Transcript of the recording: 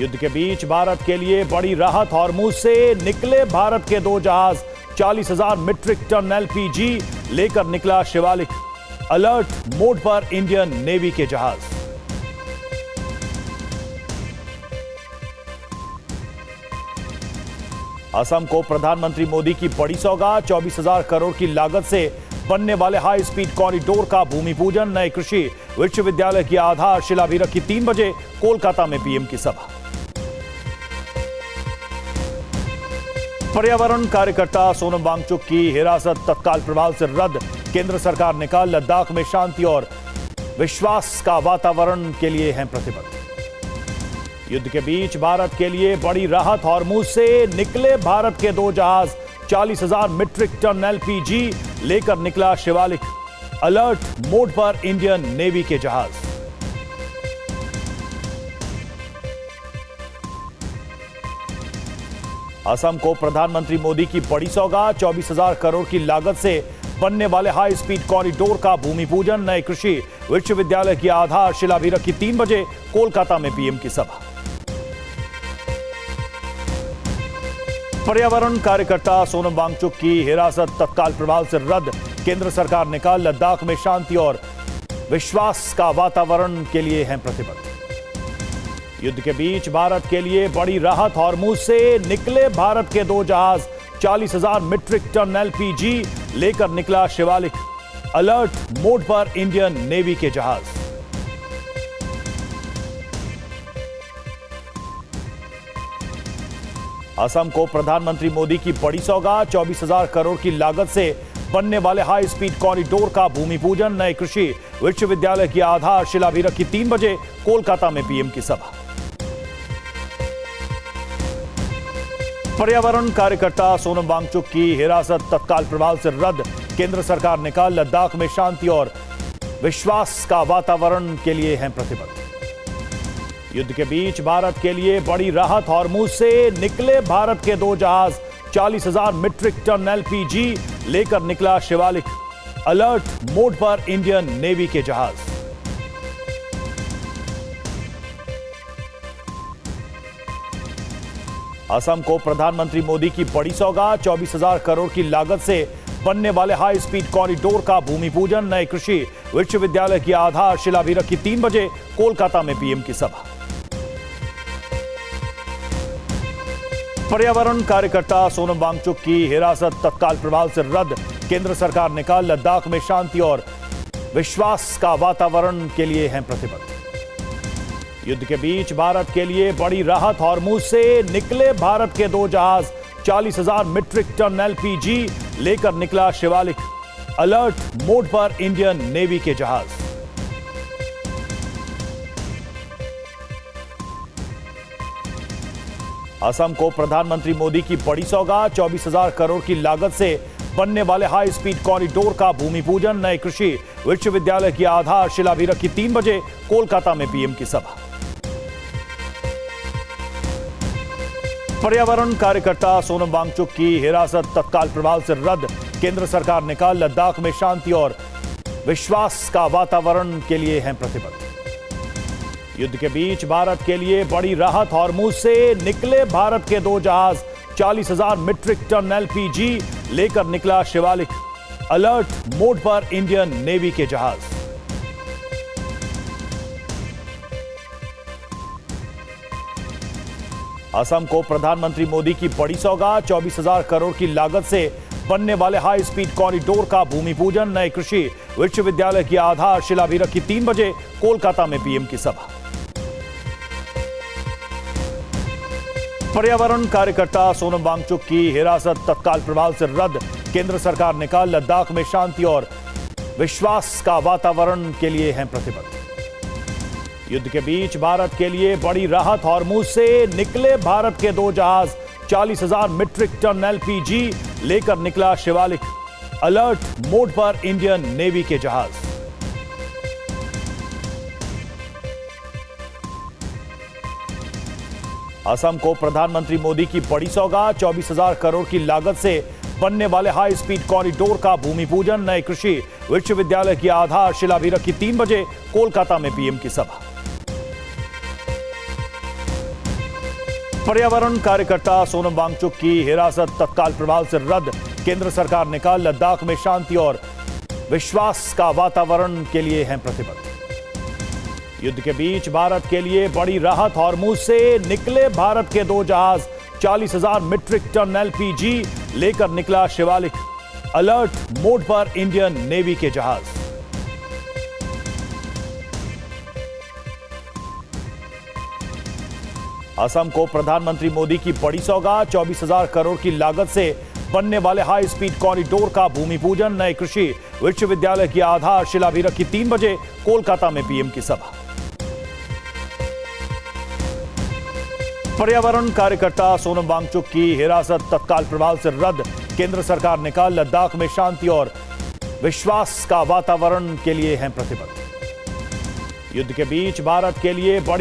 युद्ध के बीच भारत के लिए बड़ी राहत। हॉर्मुज से निकले भारत के 2 जहाज। 40,000 मीट्रिक टन एलपीजी लेकर निकला शिवालिक। अलर्ट मोड पर इंडियन नेवी के जहाज। असम को प्रधानमंत्री मोदी की बड़ी सौगात। 24,000 करोड़ की लागत से बनने वाले हाई स्पीड कॉरिडोर का भूमि पूजन। नए कृषि विश्वविद्यालय की आधारशिला भी रखी। 3 बजे कोलकाता में पीएम की सभा। पर्यावरण कार्यकर्ता सोनम वांगचुक की हिरासत तत्काल प्रभाव से रद्द। केंद्र सरकार ने कहा लद्दाख में शांति और विश्वास का वातावरण के लिए हैं प्रतिबद्ध। युद्ध के बीच भारत के लिए बड़ी राहत। हॉर्मुज से निकले भारत के 2 जहाज। 40,000 मीट्रिक टन एलपीजी लेकर निकला शिवालिक। अलर्ट मोड पर इंडियन नेवी के जहाज। असम को प्रधानमंत्री मोदी की बड़ी सौगात। 24,000 करोड़ की लागत से बनने वाले हाई स्पीड कॉरिडोर का भूमि पूजन। नए कृषि विश्वविद्यालय की आधारशिला भी रखी। 3 बजे कोलकाता में पीएम की सभा। पर्यावरण कार्यकर्ता सोनम वांगचुक की हिरासत तत्काल प्रभाव से रद्द। केंद्र सरकार ने कहा लद्दाख में शांति और विश्वास का वातावरण के लिए हैं प्रतिबद्ध। युद्ध के बीच भारत के लिए बड़ी राहत। हॉर्मुज से निकले भारत के 2 जहाज। 40,000 मीट्रिक टन एलपीजी लेकर निकला शिवालिक। अलर्ट मोड पर इंडियन नेवी के जहाज। असम को प्रधानमंत्री मोदी की बड़ी सौगात। 24,000 करोड़ की लागत से बनने वाले हाई स्पीड कॉरिडोर का भूमि पूजन। नए कृषि विश्वविद्यालय की आधारशिला भी रखी। 3 बजे कोलकाता में पीएम की सभा। पर्यावरण कार्यकर्ता सोनम वांगचुक की हिरासत तत्काल प्रभाव से रद्द। केंद्र सरकार ने कहा लद्दाख में शांति और विश्वास का वातावरण के लिए हैं प्रतिबद्ध। युद्ध के बीच भारत के लिए बड़ी राहत। हॉर्मुज से निकले भारत के 2 जहाज। 40,000 मीट्रिक टन एलपीजी लेकर निकला शिवालिक। अलर्ट मोड पर इंडियन नेवी के जहाज। असम को प्रधानमंत्री मोदी की बड़ी सौगात। 24,000 करोड़ की लागत से बनने वाले हाई स्पीड कॉरिडोर का भूमि पूजन। नए कृषि विश्वविद्यालय की आधारशिला भी रखी। 3 बजे कोलकाता में पीएम की सभा। पर्यावरण कार्यकर्ता सोनम वांगचुक की हिरासत तत्काल प्रभाव से रद्द। केंद्र सरकार ने कहा लद्दाख में शांति और विश्वास का वातावरण के लिए हैं प्रतिबद्ध। युद्ध के बीच भारत के लिए बड़ी राहत। हॉर्मुज से निकले भारत के 2 जहाज। 40,000 मीट्रिक टन एलपीजी लेकर निकला शिवालिक। अलर्ट मोड पर इंडियन नेवी के जहाज। असम को प्रधानमंत्री मोदी की बड़ी सौगात। 24,000 करोड़ की लागत से बनने वाले हाई स्पीड कॉरिडोर का भूमि पूजन। नए कृषि विश्वविद्यालय की आधारशिला भी रखी। 3 बजे कोलकाता में पीएम की सभा। पर्यावरण कार्यकर्ता सोनम वांगचुक की हिरासत तत्काल प्रभाव से रद्द। केंद्र सरकार ने कहा लद्दाख में शांति और विश्वास का वातावरण के लिए हैं प्रतिबद्ध। युद्ध के बीच भारत के लिए बड़ी राहत। हॉर्मुज से निकले भारत के 2 जहाज। 40,000 मीट्रिक टन एलपीजी लेकर निकला शिवालिक। अलर्ट मोड पर इंडियन नेवी के जहाज। असम को प्रधानमंत्री मोदी की बड़ी सौगात। 24,000 करोड़ की लागत से बनने वाले हाई स्पीड कॉरिडोर का भूमि पूजन। नए कृषि विश्वविद्यालय की आधारशिला भी रखी। 3 बजे कोलकाता में पीएम की सभा। पर्यावरण कार्यकर्ता सोनम वांगचुक की हिरासत तत्काल प्रभाव से रद्द। केंद्र सरकार ने कहा लद्दाख में शांति और विश्वास का वातावरण के लिए हैं प्रतिबद्ध। युद्ध के बीच भारत के लिए बड़ी राहत। हॉर्मुज से निकले भारत के 2 जहाज। 40,000 मीट्रिक टन एलपीजी लेकर निकला शिवालिक। अलर्ट मोड पर इंडियन नेवी के जहाज। असम को प्रधानमंत्री मोदी की बड़ी सौगात। 24,000 करोड़ की लागत से बनने वाले हाई स्पीड कॉरिडोर का भूमि पूजन। नए कृषि विश्वविद्यालय की आधारशिला भी रखी। 3 बजे कोलकाता में पीएम की सभा। पर्यावरण कार्यकर्ता सोनम वांगचुक की हिरासत तत्काल प्रभाव से रद्द। केंद्र सरकार ने कहा लद्दाख में शांति और विश्वास का वातावरण के लिए हैं प्रतिबद्ध। युद्ध के बीच भारत के लिए बड़ी राहत। हॉर्मुज से निकले भारत के 2 जहाज। 40,000 मीट्रिक टन एलपीजी लेकर निकला शिवालिक। अलर्ट मोड पर इंडियन नेवी के जहाज। असम को प्रधानमंत्री मोदी की बड़ी सौगात। 24,000 करोड़ की लागत से बनने वाले हाई स्पीड कॉरिडोर का भूमि पूजन। नए कृषि विश्वविद्यालय की आधारशिला भी रखी। 3 बजे कोलकाता में पीएम की सभा। पर्यावरण कार्यकर्ता सोनम वांगचुक की हिरासत तत्काल प्रभाव से रद्द। केंद्र सरकार ने कहा लद्दाख में शांति और विश्वास का वातावरण के लिए हैं प्रतिबद्ध। युद्ध के बीच भारत के लिए बड़ी